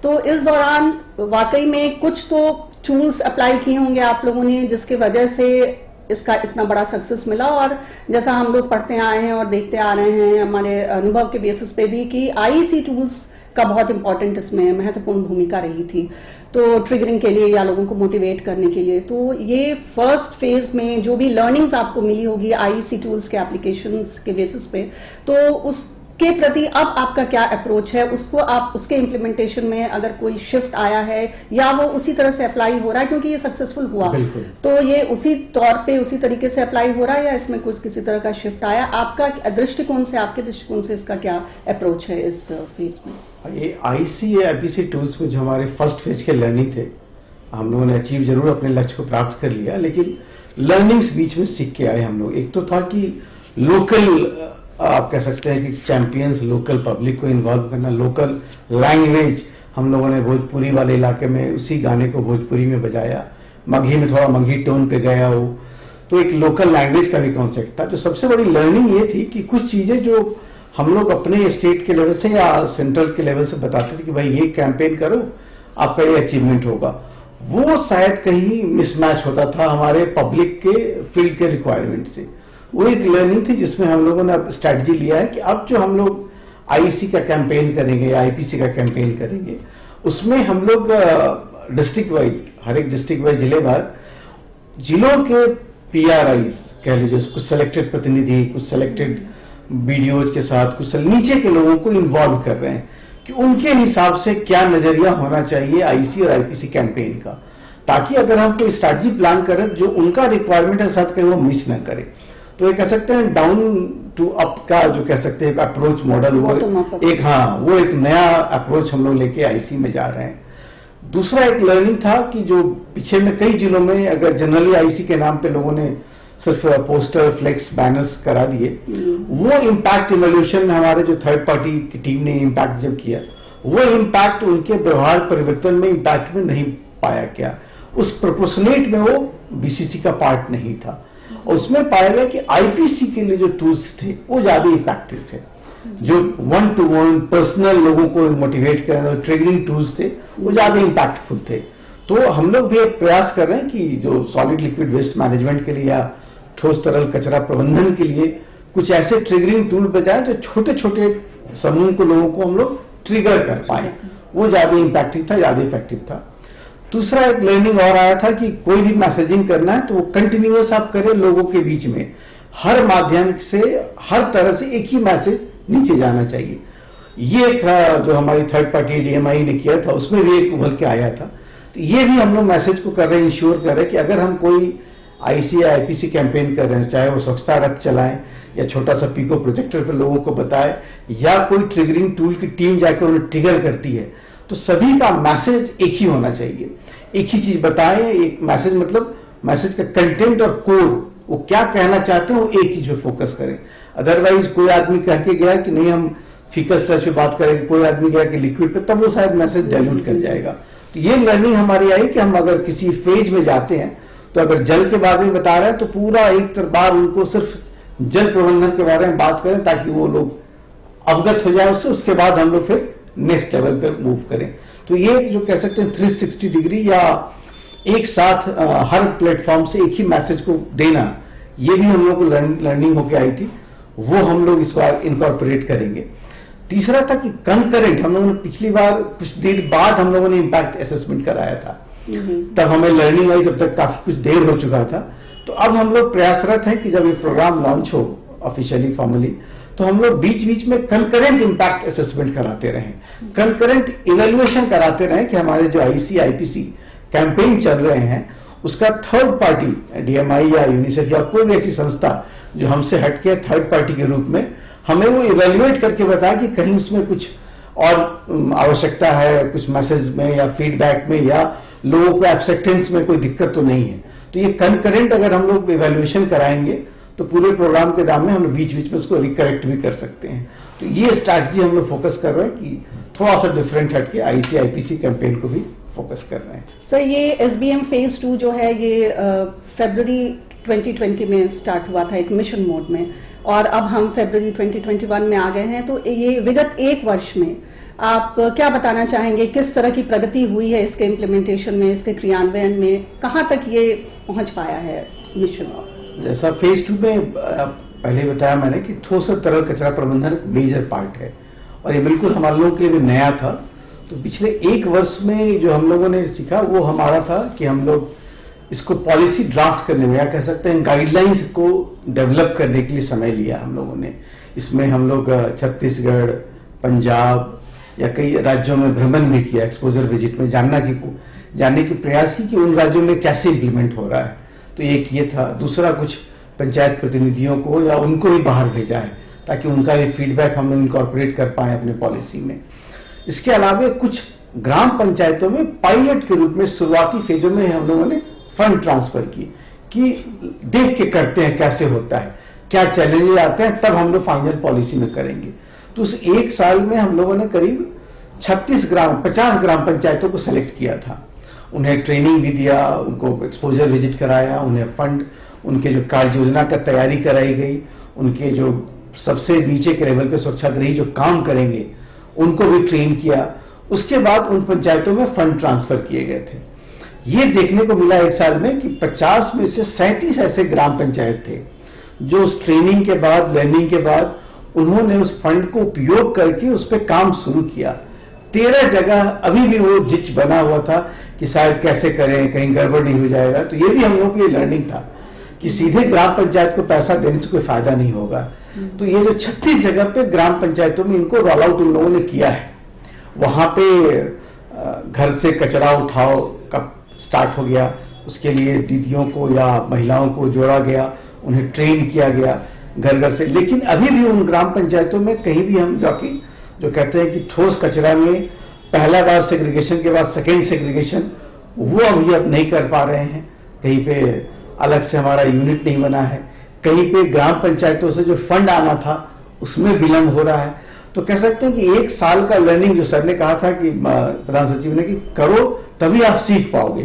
तो इस दौरान वाकई में कुछ तो टूल्स अप्लाई किए होंगे आप लोगों ने, जिसके वजह से इसका इतना बड़ा सक्सेस मिला। और जैसा हम लोग पढ़ते आए हैं और देखते आ रहे हैं हमारे अनुभव के बेसिस पे भी कि IEC टूल्स का बहुत इंपॉर्टेंट इसमें महत्वपूर्ण भूमिका रही थी, तो ट्रिगरिंग के लिए या लोगों को मोटिवेट करने के लिए। तो ये फर्स्ट फेज में जो भी लर्निंग्स आपको मिली होगी IEC टूल्स के एप्लीकेशंस के बेसिस पे, तो उसके प्रति अब आपका क्या अप्रोच है, उसको आप, उसके इम्प्लीमेंटेशन में अगर कोई शिफ्ट आया है या वो उसी तरह से अप्लाई हो रहा है, क्योंकि ये सक्सेसफुल हुआ, तो ये उसी तौर पे उसी तरीके से अप्लाई हो रहा है या इसमें कुछ किसी तरह का शिफ्ट आया? आपका दृष्टिकोण से, आपके दृष्टिकोण से इसका क्या अप्रोच है इस फेज में? ये IEC टूल्स में जो हमारे फर्स्ट फेज के लर्निंग थे, हम लोगों ने अचीव जरूर अपने लक्ष्य को प्राप्त कर लिया, लेकिन लर्निंग्स बीच में सीख के आए हम लोग। एक तो था कि लोकल, आप कह सकते हैं कि चैंपियंस, लोकल पब्लिक को इन्वॉल्व करना, लोकल लैंग्वेज। हम लोगों ने भोजपुरी वाले इलाके में उसी गाने को भोजपुरी में बजाया, मगही में थोड़ा मगही टोन पे गया हो, तो एक लोकल लैंग्वेज का भी कॉन्सेप्ट था। जो सबसे बड़ी लर्निंग ये थी कि कुछ चीजें जो हम लोग अपने स्टेट के लेवल से या सेंट्रल के लेवल से बताते थे कि भाई ये कैंपेन करो, आपका ये अचीवमेंट होगा, वो शायद कहीं मिसमैच होता था हमारे पब्लिक के फील्ड के रिक्वायरमेंट से। वो एक लर्निंग थी जिसमें हम लोगों ने स्ट्रैटेजी लिया है कि अब जो हम लोग IEC का कैंपेन करेंगे, IPC का कैंपेन करेंगे, उसमें हम लोग डिस्ट्रिक्ट वाइज, हर एक डिस्ट्रिक्ट वाइज, जिले भर, जिलों के PRIs कह लीजिए, कुछ सिलेक्टेड प्रतिनिधि, कुछ सिलेक्टेड BDOs के साथ, कुछ नीचे के लोगों को इन्वॉल्व कर रहे हैं कि उनके हिसाब से क्या नजरिया होना चाहिए IEC और IPC कैंपेन का, ताकि अगर हम कोई स्ट्रैटेजी प्लान करें जो उनका रिक्वायरमेंट के साथ कहीं वो मिस ना करे। तो ये कह सकते हैं डाउन टू अप का जो कह सकते हैं अप्रोच मॉडल, वो एक, हाँ, वो एक नया अप्रोच हम लोग लेके IEC में जा रहे हैं। दूसरा एक लर्निंग था कि जो पीछे में कई जिलों में अगर जनरली IEC के नाम पे लोगों ने सिर्फ पोस्टर, फ्लेक्स, बैनर्स करा दिए, वो इम्पैक्ट इवोल्यूशन में हमारे जो थर्ड पार्टी की टीम ने इम्पैक्ट जब किया, वो इम्पैक्ट उनके व्यवहार परिवर्तन में इम्पैक्ट में नहीं पाया गया, उस प्रोपोर्शनेट में वो BCC का पार्ट नहीं था। और उसमें पाया गया कि IPC के लिए जो टूल्स थे वो ज्यादा इफेक्टिव थे। जो 1-to-1 पर्सनल लोगों को मोटिवेट करने ट्रिगरिंग टूल्स थे वो ज्यादा इम्पैक्टफुल थे। तो हम लोग भी एक प्रयास कर रहे हैं कि जो सॉलिड लिक्विड वेस्ट मैनेजमेंट के लिए या ठोस तरल कचरा प्रबंधन के लिए कुछ ऐसे ट्रिगरिंग टूल बजाय जो छोटे छोटे समूह को लोगों को हम लोग ट्रिगर कर पाए, वो ज्यादा इम्पैक्टिव था, ज्यादा इफेक्टिव था। दूसरा एक लर्निंग और आया था कि कोई भी मैसेजिंग करना है तो वो कंटिन्यूअस आप करें, लोगों के बीच में हर माध्यम से हर तरह से एक ही मैसेज नीचे जाना चाहिए। ये एक जो हमारी थर्ड पार्टी डीएमआई ने किया था उसमें भी एक उभर के आया था। तो ये भी हम लोग मैसेज को कर रहे हैं, इंश्योर कर रहे हैं कि अगर हम कोई आईसी या आईपीसी कैंपेन कर रहे हैं, चाहे वो स्वच्छता रथ चलाएं या छोटा सा पीको प्रोजेक्टर पर लोगों को बताए या कोई ट्रिगरिंग टूल की टीम जाकर उन्हें ट्रिगर करती है, तो सभी का मैसेज एक ही होना चाहिए, एक ही चीज बताएं। एक मैसेज मतलब मैसेज का कंटेंट और कोर, वो क्या कहना चाहते हैं वो एक चीज पे फोकस करें। अदरवाइज कोई आदमी कह के गया कि नहीं हम फीकल स्लश पे बात करेंगे, कोई आदमी गया कि लिक्विड पे, तब वो शायद मैसेज डाइल्यूट कर जाएगा। तो ये लर्निंग हमारी आई कि हम अगर किसी फेज में जाते हैं तो अगर जल के बारे में बता रहे हैं तो पूरा एक बार उनको सिर्फ जल प्रबंधन के बारे में बात करें ताकि वो लोग अवगत हो जाए उससे, उसके बाद हम लोग फिर नेक्स्ट लेवल पे मूव करें। तो ये जो कह सकते हैं 360 डिग्री या एक साथ हर प्लेटफॉर्म से एक ही मैसेज को देना, ये भी हम लोग को लर्निंग होके आई थी, वो हम लोग इस बार इनकॉर्पोरेट करेंगे। तीसरा था कि कंकरेंट, हम लोगों ने पिछली बार कुछ देर बाद हम लोगों ने इम्पैक्ट असेसमेंट कराया था, तब हमें लर्निंग आई, तब तक काफी कुछ देर हो चुका था। तो अब हम लोग प्रयासरत हैं कि जब ये प्रोग्राम लॉन्च हो ऑफिशियली फॉर्मली, तो हम लोग बीच बीच में कंकरेंट इम्पैक्ट असेसमेंट कराते रहें, कंकरेंट इवेल्युएशन कराते रहें कि हमारे जो आईसी आईपीसी कैंपेन चल रहे हैं उसका थर्ड पार्टी डीएमआई या यूनिसेफ या कोई भी ऐसी संस्था जो हमसे हटके थर्ड पार्टी के रूप में हमें वो इवेल्युएट करके बताए कि कहीं उसमें कुछ और आवश्यकता है, कुछ मैसेज में या फीडबैक में या लोगों को एक्सेप्टेंस में कोई दिक्कत तो नहीं है। तो ये कंकरेंट अगर हम लोग इवेल्युएशन कराएंगे तो पूरे प्रोग्राम के दाम में हम लोग बीच बीच में उसको रिकरेक्ट भी कर सकते हैं। तो ये स्ट्रैटेजी हम लोग फोकस कर रहे हैं कि थोड़ा सा डिफरेंट हटके आईसी आईपीसी कैंपेन को भी फोकस कर रहे हैं। सर, ये एसबीएम फेज 2 जो है ये फरवरी 2020 में स्टार्ट हुआ था एक मिशन मोड में, और अब हम फरवरी 2021 में आ गए हैं। तो ये विगत एक वर्ष में आप क्या बताना चाहेंगे, किस तरह की प्रगति हुई है इसके इम्प्लीमेंटेशन में, इसके क्रियान्वयन में, कहाँ तक ये पहुंच पाया है मिशन? जैसा फेज 2 में पहले बताया मैंने कि ठोस और तरल कचरा प्रबंधन मेजर पार्ट है और ये बिल्कुल हमारे लोगों के लिए भी नया था। तो पिछले एक वर्ष में जो हम लोगों ने सीखा वो हमारा था कि हम लोग इसको पॉलिसी ड्राफ्ट करने में या कह सकते हैं गाइडलाइंस को डेवलप करने के लिए समय लिया हम लोगों ने। इसमें हम लोग छत्तीसगढ़, पंजाब या कई राज्यों में भ्रमण भी किया, एक्सपोजर विजिट में जानने की प्रयास की कि उन राज्यों में कैसे इम्प्लीमेंट हो रहा है। तो एक ये था। दूसरा, कुछ पंचायत प्रतिनिधियों को या उनको ही बाहर भेजा है ताकि उनका ये फीडबैक हम लोग इनकॉर्पोरेट कर पाए अपने पॉलिसी में। इसके अलावा कुछ ग्राम पंचायतों में पायलट के रूप में शुरुआती फेजों में हम लोगों ने फंड ट्रांसफर की कि देख के करते हैं कैसे होता है, क्या चैलेंजेस आते हैं, तब हम लोग फाइनल पॉलिसी में करेंगे। तो उस एक साल में हम लोगों ने करीब 50 ग्राम पंचायतों को सेलेक्ट किया था, उन्हें ट्रेनिंग भी दिया, उनको एक्सपोजर विजिट कराया, उन्हें फंड, उनके जो कार्य योजना का तैयारी कराई गई, उनके जो सबसे नीचे के लेवल पे स्वच्छाग्रही जो काम करेंगे उनको भी ट्रेन किया। उसके बाद उन पंचायतों में फंड ट्रांसफर किए गए थे। ये देखने को मिला एक साल में कि 50 में से 37 ऐसे ग्राम पंचायत थे जो उस ट्रेनिंग के बाद, लर्निंग के बाद उन्होंने उस फंड को उपयोग करके उस पर काम शुरू किया। 13 जगह अभी भी वो जिच बना हुआ था कि शायद कैसे करें, कहीं गड़बड़ नहीं हो जाएगा। तो ये भी हम लोग के लिए लर्निंग था कि सीधे ग्राम पंचायत को पैसा देने से कोई फायदा नहीं होगा। तो ये जो 36 जगह पे ग्राम पंचायतों में इनको रोल आउट उन लोगों ने किया है। वहां पे घर से कचरा उठाओ का स्टार्ट हो गया, उसके लिए दीदियों को या महिलाओं को जोड़ा गया, उन्हें ट्रेन किया गया घर घर से। लेकिन अभी भी उन ग्राम पंचायतों में कहीं भी हम जाके जो कहते हैं कि ठोस कचरा में पहला बार सेग्रीगेशन के बाद सेकेंड सेग्रीगेशन, वो अभी अब नहीं कर पा रहे हैं। कहीं पे अलग से हमारा यूनिट नहीं बना है, कहीं पे ग्राम पंचायतों से जो फंड आना था उसमें विलंब हो रहा है। तो कह सकते हैं कि एक साल का लर्निंग जो सर ने कहा था कि प्रधान सचिव ने कि करो तभी आप सीख पाओगे,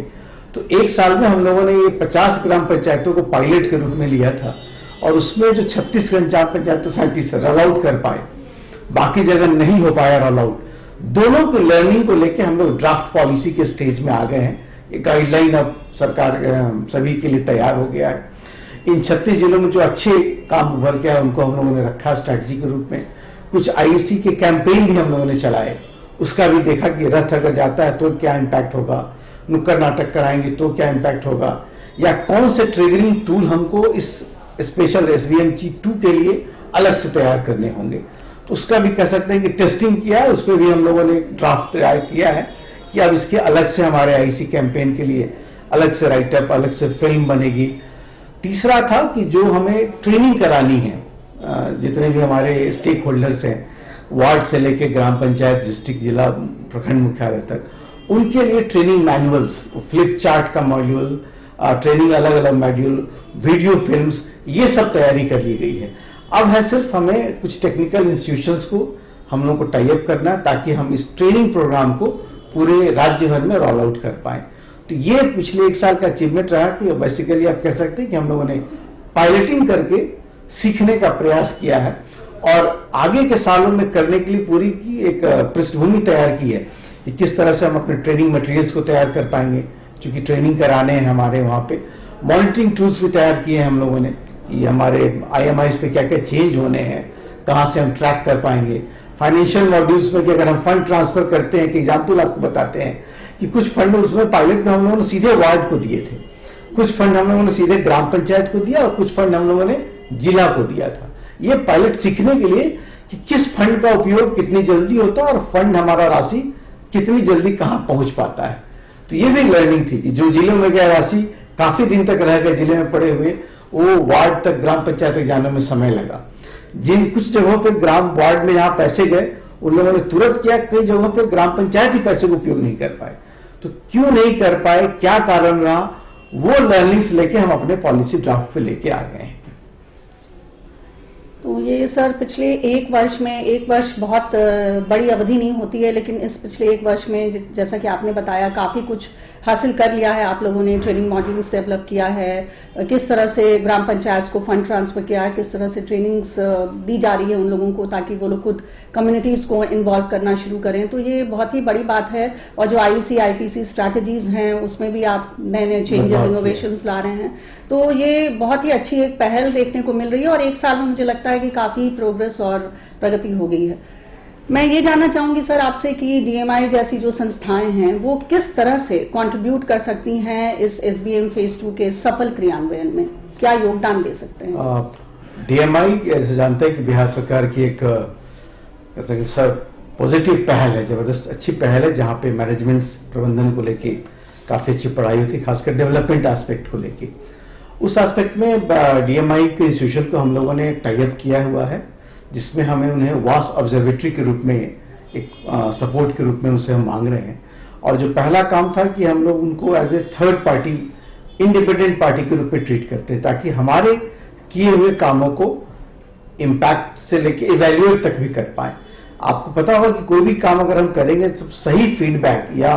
तो एक साल में हम लोगों ने ये 50 ग्राम पंचायतों को पायलट के रूप में लिया था और उसमें जो 36 ग्राम पंचायतों 37 रोल आउट कर पाए। बाकी जगह नहीं हो पाया रोल आउट, दोनों को लर्निंग को लेके हम लोग ड्राफ्ट पॉलिसी के स्टेज में आ गए हैं। ये गाइडलाइन अब सरकार सभी के लिए तैयार हो गया है। इन 36 जिलों में जो अच्छे काम उभर के आए उनको हम लोगों ने रखा स्ट्रैटेजी के रूप में। कुछ आईसी के कैंपेन भी हम लोगों ने चलाए, उसका भी देखा कि रथ अगर जाता है तो क्या इम्पैक्ट होगा, नुक्कड़ नाटक कराएंगे तो क्या इम्पैक्ट होगा, या कौन से ट्रिगरिंग टूल हमको इस स्पेशल SVMG 2 के लिए अलग से तैयार करने होंगे। उसका भी कह सकते हैं कि टेस्टिंग किया है, उस पर भी हम लोगों ने ड्राफ्ट तैयार किया है कि अब इसके अलग से हमारे आईसी कैंपेन के लिए अलग से राइटअप, अलग से फिल्म बनेगी। तीसरा था कि जो हमें ट्रेनिंग करानी है, जितने भी हमारे स्टेक होल्डर्स हैं, वार्ड से लेके ग्राम पंचायत, डिस्ट्रिक्ट, जिला, प्रखंड मुख्यालय तक, उनके लिए ट्रेनिंग मैनुअल्स, फ्लिप चार्ट का मॉड्यूल, ट्रेनिंग अलग अलग मॉड्यूल, वीडियो फिल्म्स, ये सब तैयारी कर ली गई है। अब है सिर्फ हमें कुछ टेक्निकल इंस्टीट्यूशंस को हम लोग को टाई अप करना है ताकि हम इस ट्रेनिंग प्रोग्राम को पूरे राज्य भर में रोल आउट कर पाए। तो ये पिछले 1 साल का अचीवमेंट रहा कि बेसिकली आप कह सकते हैं कि हम लोगों ने पायलटिंग करके सीखने का प्रयास किया है और आगे के सालों में करने के लिए पूरी की एक पृष्ठभूमि तैयार की है कि किस तरह से हम अपने ट्रेनिंग मटेरियल्स को तैयार कर पाएंगे, क्योंकि ट्रेनिंग कराने हैं हमारे वहाँ पे। मॉनिटरिंग टूल्स भी तैयार किए हैं हम लोगों ने कि हमारे IMIs पे क्या क्या चेंज होने हैं, कहाँ से हम ट्रैक कर पाएंगे। फाइनेंशियल मॉड्यूल्स में कि अगर हम फंड ट्रांसफर करते हैं, कि एग्जाम्पल आपको बताते हैं कि कुछ फंड उसमें पायलट में हम लोगों ने सीधे वार्ड को दिए थे, कुछ फंड हम लोगों ने सीधे ग्राम पंचायत को दिया और कुछ फंड हम लोगों ने जिला को दिया था। ये पायलट सीखने के लिए कि किस फंड का उपयोग कितनी जल्दी होता है और फंड हमारा राशि कितनी जल्दी कहां पहुंच पाता है। तो ये भी लर्निंग थी कि जो जिलों में गया राशि काफी दिन तक रह गए जिले में पड़े हुए, वो वार्ड तक, ग्राम पंचायत तक जाने में समय लगा। जिन कुछ जगहों पे ग्राम वार्ड में जहां पैसे गए उन लोगों ने तुरंत किया, कई जगहों पे ग्राम पंचायत ही पैसे को उपयोग नहीं कर पाए। तो क्यों नहीं कर पाए, क्या कारण रहा, वो लर्निंग्स लेके हम अपने पॉलिसी ड्राफ्ट पे लेके आ गए हैं। तो ये सर पिछले 1 वर्ष में, 1 वर्ष बहुत बड़ी अवधि नहीं होती है, लेकिन इस पिछले 1 वर्ष में जैसा कि आपने बताया काफी कुछ हासिल कर लिया है आप लोगों ने। ट्रेनिंग मॉड्यूल्स डेवलप किया है, किस तरह से ग्राम पंचायत को फंड ट्रांसफर किया है, किस तरह से ट्रेनिंग्स दी जा रही है उन लोगों को ताकि वो लोग खुद कम्युनिटीज को इन्वॉल्व करना शुरू करें। तो ये बहुत ही बड़ी बात है। और जो IEC IPC स्ट्रैटेजीज हैं उसमें भी आप नए नए चेंजेस, इनोवेशंस ला रहे हैं। तो ये बहुत ही अच्छी एक पहल देखने को मिल रही है और 1 साल में मुझे लगता है कि काफी प्रोग्रेस और प्रगति हो गई है। मैं ये जानना चाहूंगी सर आपसे कि DMI जैसी जो संस्थाएं हैं वो किस तरह से कंट्रीब्यूट कर सकती हैं इस SBM फेज 2 के सफल क्रियान्वयन में, क्या योगदान दे सकते हैं? DMI जैसे जानते हैं कि बिहार सरकार की एक सर पॉजिटिव पहल है, जबरदस्त अच्छी पहल है, जहाँ पे मैनेजमेंट प्रबंधन को लेके काफी अच्छी पढ़ाई होती है, खासकर डेवलपमेंट एस्पेक्ट को लेके। उस एस्पेक्ट में DMI के इंस्टीट्यूशन को हम लोगों ने टाई अप किया हुआ है, जिसमें हमें उन्हें वास ऑब्जर्वेटरी के रूप में एक सपोर्ट के रूप में उनसे हम मांग रहे हैं। और जो पहला काम था कि हम लोग उनको as a third party, independent party के रूप में ट्रीट करते हैं ताकि हमारे किए हुए कामों को इम्पैक्ट से लेके इवेल्युएट तक भी कर पाए। आपको पता होगा कि कोई भी काम अगर हम करेंगे तो सही फीडबैक या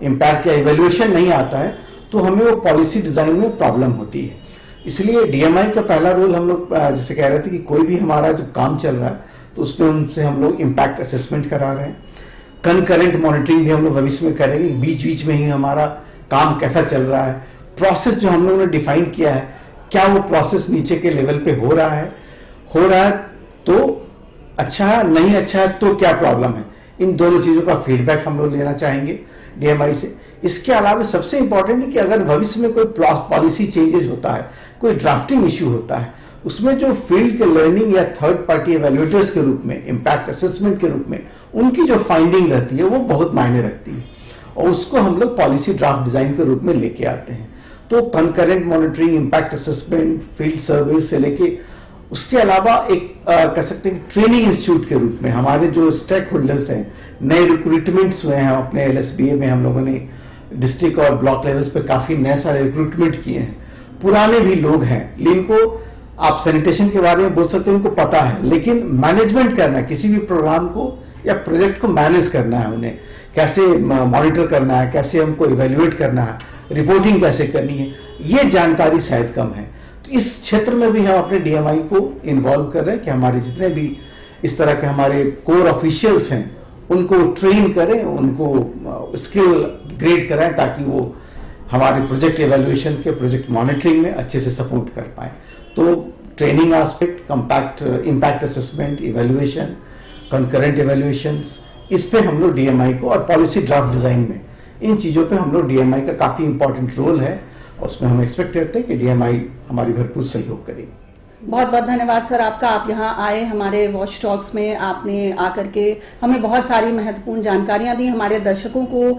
इम्पैक्ट या इवेल्युएशन नहीं आता है तो हमें वो पॉलिसी डिजाइन में प्रॉब्लम होती है। इसलिए DMI का पहला रोल हम लोग जैसे कह रहे थे कि कोई भी हमारा जो काम चल रहा है तो उसमें उनसे हम लोग इम्पैक्ट असेसमेंट करा रहे हैं। कंकरेंट मॉनिटरिंग भी हम लोग भविष्य में करेंगे, बीच बीच में ही हमारा काम कैसा चल रहा है, प्रोसेस जो हम लोगों ने डिफाइन किया है क्या वो प्रोसेस नीचे के लेवल पे हो रहा है तो अच्छा है, नहीं अच्छा है तो क्या प्रॉब्लम है। इन दोनों चीजों का फीडबैक हम लोग लेना चाहेंगे DMI से। इसके अलावा सबसे इंपॉर्टेंट है कि अगर भविष्य में कोई पॉलिसी चेंजेस होता है, कोई ड्राफ्टिंग इश्यू होता है, उसमें जो फील्ड के लर्निंग या थर्ड पार्टी एवेल्युएटर्स के रूप में, इम्पैक्ट असेसमेंट के रूप में उनकी जो फाइंडिंग रहती है वो बहुत मायने रखती है और उसको हम लोग पॉलिसी ड्राफ्ट डिजाइन के रूप में लेके आते हैं। तो concurrent monitoring, impact assessment, field service से लेके उसके अलावा एक कह सकते हैं ट्रेनिंग इंस्टीट्यूट के रूप में हमारे जो स्टेक होल्डर्स हैं, नए रिक्रूटमेंट्स हुए हैं अपने LSBA में, हम लोगों ने डिस्ट्रिक्ट और ब्लॉक लेवल्स पे काफी नए सारे रिक्रूटमेंट किए हैं। पुराने भी लोग हैं जिनको आप सैनिटेशन के बारे में बोल सकते हैं, उनको पता है, लेकिन मैनेजमेंट करना है किसी भी प्रोग्राम को या प्रोजेक्ट को मैनेज करना है, उन्हें कैसे मॉनिटर करना है, कैसे हमको इवेल्युएट करना है, रिपोर्टिंग कैसे करनी है, ये जानकारी शायद कम है। तो इस क्षेत्र में भी हम अपने DMI को इन्वॉल्व कर रहे हैं कि हमारे जितने भी इस तरह के हमारे कोर ऑफिशियल्स हैं उनको ट्रेन करें, उनको स्किल ग्रेड कराएं ताकि वो हमारे प्रोजेक्ट एवेल्युएशन के प्रोजेक्ट मॉनिटरिंग में अच्छे से सपोर्ट कर पाए। तो training aspect, impact assessment, evaluation, concurrent evaluations, इस पे हम लोग डीएमआई को, और पॉलिसी ड्राफ्ट डिजाइन में इन चीजों पे हम लोग डीएमआई का काफी इंपॉर्टेंट रोल है और उसमें हम एक्सपेक्ट करते हैं कि डीएमआई हमारी भरपूर सहयोग करेगी। बहुत बहुत धन्यवाद सर आपका, आप यहाँ आए हमारे वॉच टॉक्स में, आपने आकर के हमें बहुत सारी महत्वपूर्ण जानकारियां दी, हमारे दर्शकों को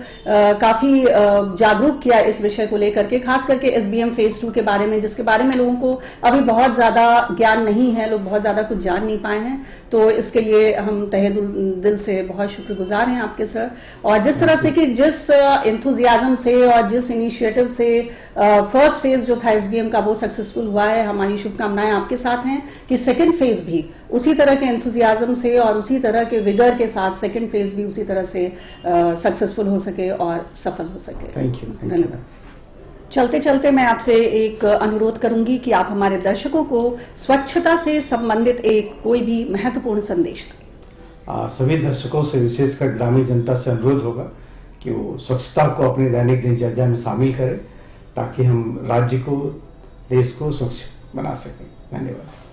काफी जागरूक किया इस विषय को लेकर के, खास करके एसबीएम फेज 2 के बारे में, जिसके बारे में लोगों को अभी बहुत ज्यादा ज्ञान नहीं है, लोग बहुत ज्यादा कुछ जान नहीं पाए हैं। तो इसके लिए हम तहे दिल से बहुत शुक्रगुजार हैं आपके सर। और जिस तरह से कि जिस एंथुजियाज्म से और जिस इनिशिएटिव से फर्स्ट फेज जो था एसबीएम का वो सक्सेसफुल हुआ है, हमारी शुभकामनाएं आपके साथ हैं कि सेकंड फेज भी उसी तरह के एंथुजियाज्म से और उसी तरह के विगर के साथ सेकंड फेज भी उसी तरह से सक्सेसफुल हो सके और सफल हो सके। Thank you. धन्यवाद। चलते चलते मैं आपसे एक अनुरोध करूंगी कि आप हमारे दर्शकों को स्वच्छता से संबंधित एक कोई भी महत्वपूर्ण संदेश दें। सभी दर्शकों से, विशेषकर ग्रामीण जनता से अनुरोध होगा कि वो स्वच्छता को अपने दैनिक दिनचर्या में शामिल करें ताकि हम राज्य को, देश को स्वच्छ बना सकें। धन्यवाद।